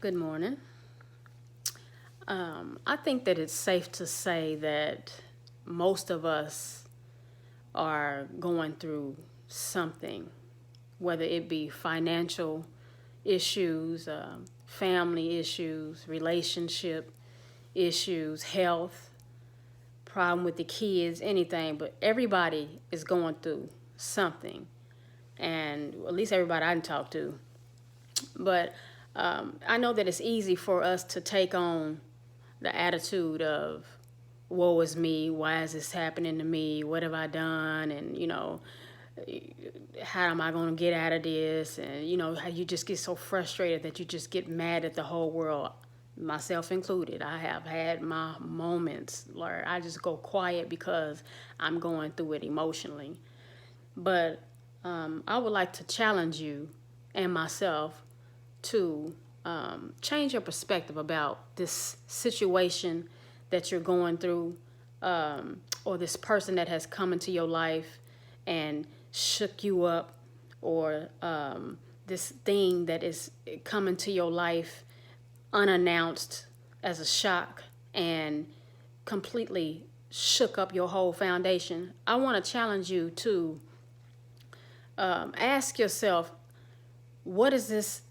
Good morning. I think that it's safe to say that most of us are going through something, whether it be financial issues, family issues, relationship issues, health, problem with the kids, anything, but everybody is going through something. And at least everybody I can talk to. But I know that it's easy for us to take on the attitude of, woe is me, why is this happening to me, what have I done, and, how am I going to get out of this, and, how you just get so frustrated that you just get mad at the whole world, myself included. I have had my moments where I just go quiet because I'm going through it emotionally. But I would like to challenge you and myself to change your perspective about this situation that you're going through, or this person that has come into your life and shook you up, or this thing that is coming to your life unannounced as a shock and completely shook up your whole foundation. I want to challenge you to ask yourself, what is this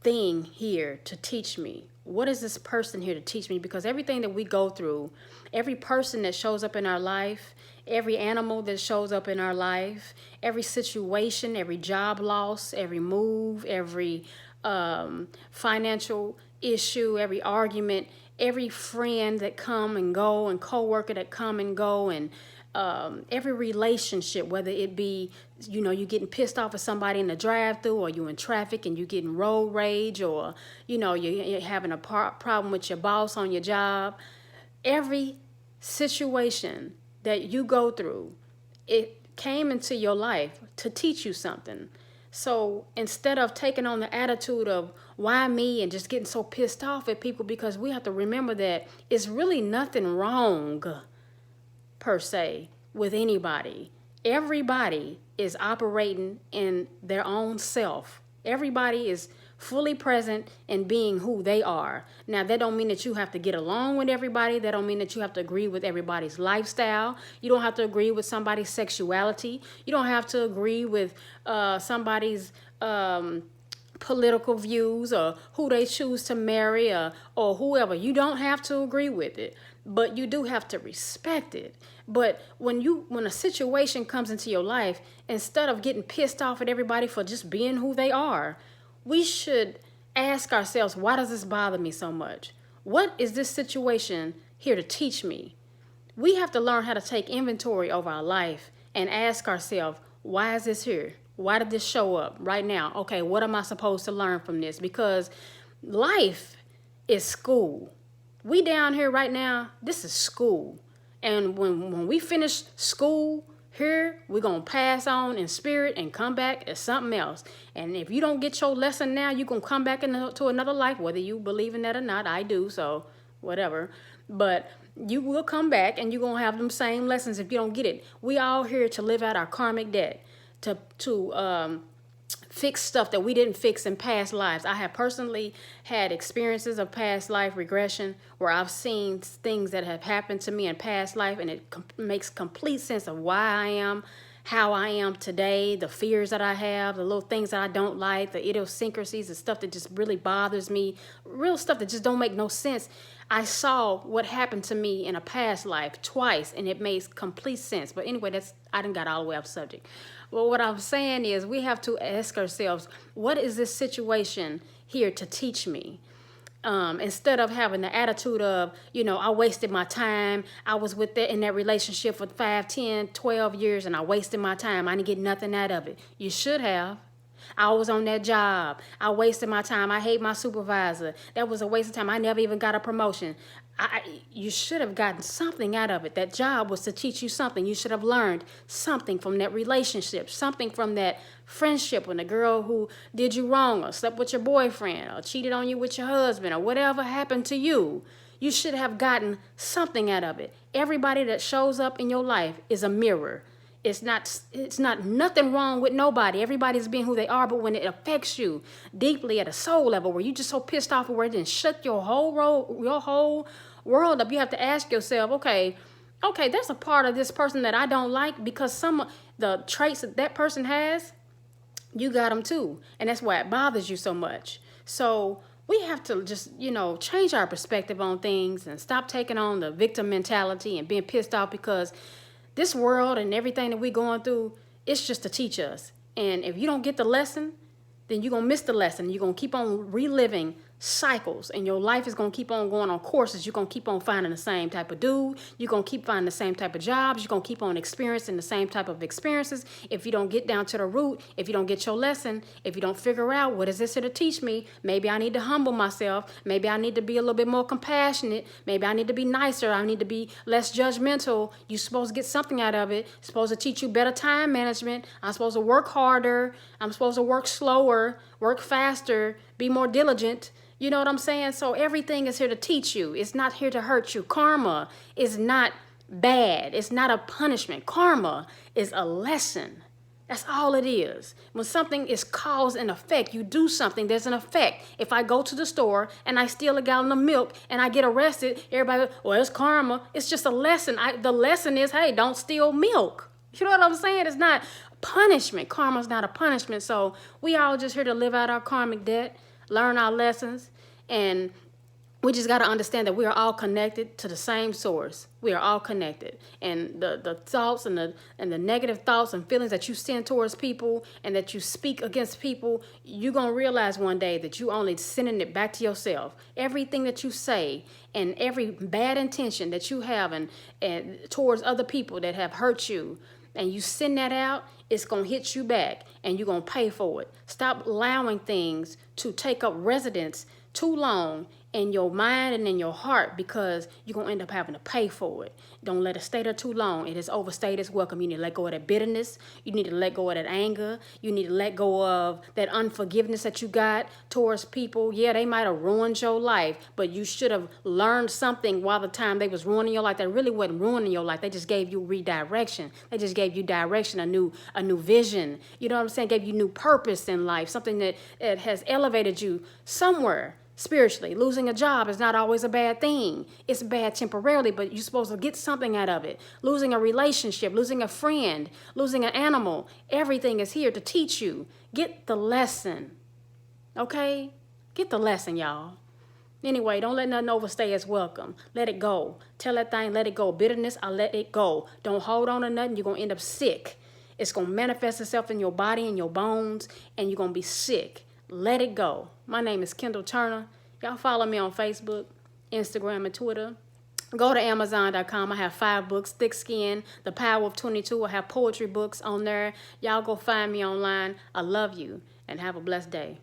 thing here to teach me? What is this person here to teach me? Because everything that we go through, every person that shows up in our life, every animal that shows up in our life, every situation, every job loss, every move, every financial issue, every argument, every friend that come and go, and coworker that come and go, and every relationship, whether it be, you getting pissed off at somebody in the drive-thru, or you in traffic and you getting road rage, or, you're having a problem with your boss on your job. Every situation that you go through, it came into your life to teach you something. So instead of taking on the attitude of why me and just getting so pissed off at people, because we have to remember that it's really nothing wrong per se with anybody. Everybody is operating in their own self. Everybody is fully present in being who they are. Now, that don't mean that you have to get along with everybody. That don't mean that you have to agree with everybody's lifestyle. You don't have to agree with somebody's sexuality. You don't have to agree with somebody's political views, or who they choose to marry, or whoever. You don't have to agree with it, but you do have to respect it. But when a situation comes into your life, instead of getting pissed off at everybody for just being who they are, we should ask ourselves, why does this bother me so much? What is this situation here to teach me? We have to learn how to take inventory of our life and ask ourselves, why is this here? Why did this show up right now? Okay, what am I supposed to learn from this? Because life is school. We down here right now, this is school. And when we finish school here, we're going to pass on in spirit and come back as something else. And if you don't get your lesson now, you're going to come back into another life, whether you believe in that or not. I do, so whatever. But you will come back and you're going to have them same lessons if you don't get it. We all here to live out our karmic debt, to fix stuff that we didn't fix in past lives. I have personally had experiences of past life regression where I've seen things that have happened to me in past life, and it makes complete sense of why I am, how I am today, the fears that I have, the little things that I don't like, the idiosyncrasies, the stuff that just really bothers me, real stuff that just don't make no sense. I saw what happened to me in a past life twice, and it makes complete sense. But anyway, I done got all the way off subject. Well, what I'm saying is we have to ask ourselves, what is this situation here to teach me? Instead of having the attitude of, I wasted my time. I was in that relationship for 5, 10, 12 years, and I wasted my time. I didn't get nothing out of it. You should have. I was on that job. I wasted my time. I hate my supervisor. That was a waste of time. I never even got a promotion. You should have gotten something out of it. That job was to teach you something. You should have learned something from that relationship, something from that friendship when the girl who did you wrong, or slept with your boyfriend, or cheated on you with your husband, or whatever happened to you. You should have gotten something out of it. Everybody that shows up in your life is a mirror. It's not nothing wrong with nobody. Everybody's being who they are, but when it affects you deeply at a soul level, where you just so pissed off where it didn't shut your whole world up, you have to ask yourself, okay, there's a part of this person that I don't like because some the traits that person has, you got them too, and that's why it bothers you so much. So we have to just, change our perspective on things and stop taking on the victim mentality and being pissed off because this world and everything that we're going through, it's just to teach us. And if you don't get the lesson, then you're going to miss the lesson. You're going to keep on reliving cycles, and your life is going to keep on going on courses. You're going to keep on finding the same type of dude. You're going to keep finding the same type of jobs. You're going to keep on experiencing the same type of experiences. If you don't get down to the root, if you don't get your lesson, if you don't figure out what is this here to teach me, maybe I need to humble myself. Maybe I need to be a little bit more compassionate. Maybe I need to be nicer. I need to be less judgmental. You're supposed to get something out of it. It's supposed to teach you better time management. I'm supposed to work harder. I'm supposed to work slower, work faster, be more diligent. You know what I'm saying? So everything is here to teach you. It's not here to hurt you. Karma is not bad. It's not a punishment. Karma is a lesson. That's all it is. When something is cause and effect, you do something, there's an effect. If I go to the store and I steal a gallon of milk and I get arrested, everybody, well, it's karma. It's just a lesson. The lesson is, hey, don't steal milk. You know what I'm saying? It's not punishment. Karma's not a punishment. So we all just here to live out our karmic debt, learn our lessons, and we just got to understand that we are all connected to the same source. We are all connected. And the thoughts and the negative thoughts and feelings that you send towards people and that you speak against people, you're going to realize one day that you only sending it back to yourself. Everything that you say and every bad intention that you have and towards other people that have hurt you, and you send that out, it's going to hit you back and you're going to pay for it. Stop allowing things to take up residence too long in your mind and in your heart, because you're going to end up having to pay for it. Don't let it stay there too long. It has overstayed its welcome. You need to let go of that bitterness. You need to let go of that anger. You need to let go of that unforgiveness that you got towards people. Yeah, they might have ruined your life, but you should have learned something while the time they was ruining your life. That really wasn't ruining your life. They just gave you redirection. They just gave you direction, a new vision. You know what I'm saying? Gave you new purpose in life, something that has elevated you somewhere. Spiritually, losing a job is not always a bad thing. It's bad temporarily, but you're supposed to get something out of it. Losing a relationship, losing a friend, losing an animal, everything is here to teach you. Get the lesson, okay? Get the lesson, y'all. Anyway, don't let nothing overstay its welcome. Let it go. Tell that thing, let it go. Bitterness, I let it go. Don't hold on to nothing. You're going to end up sick. It's going to manifest itself in your body and your bones, and you're going to be sick. Let it go. My name is Kendall Turner. Y'all follow me on Facebook, Instagram, and Twitter. Go to Amazon.com. I have 5 books. Thick Skin, The Power of 22. I have poetry books on there. Y'all go find me online. I love you, and have a blessed day.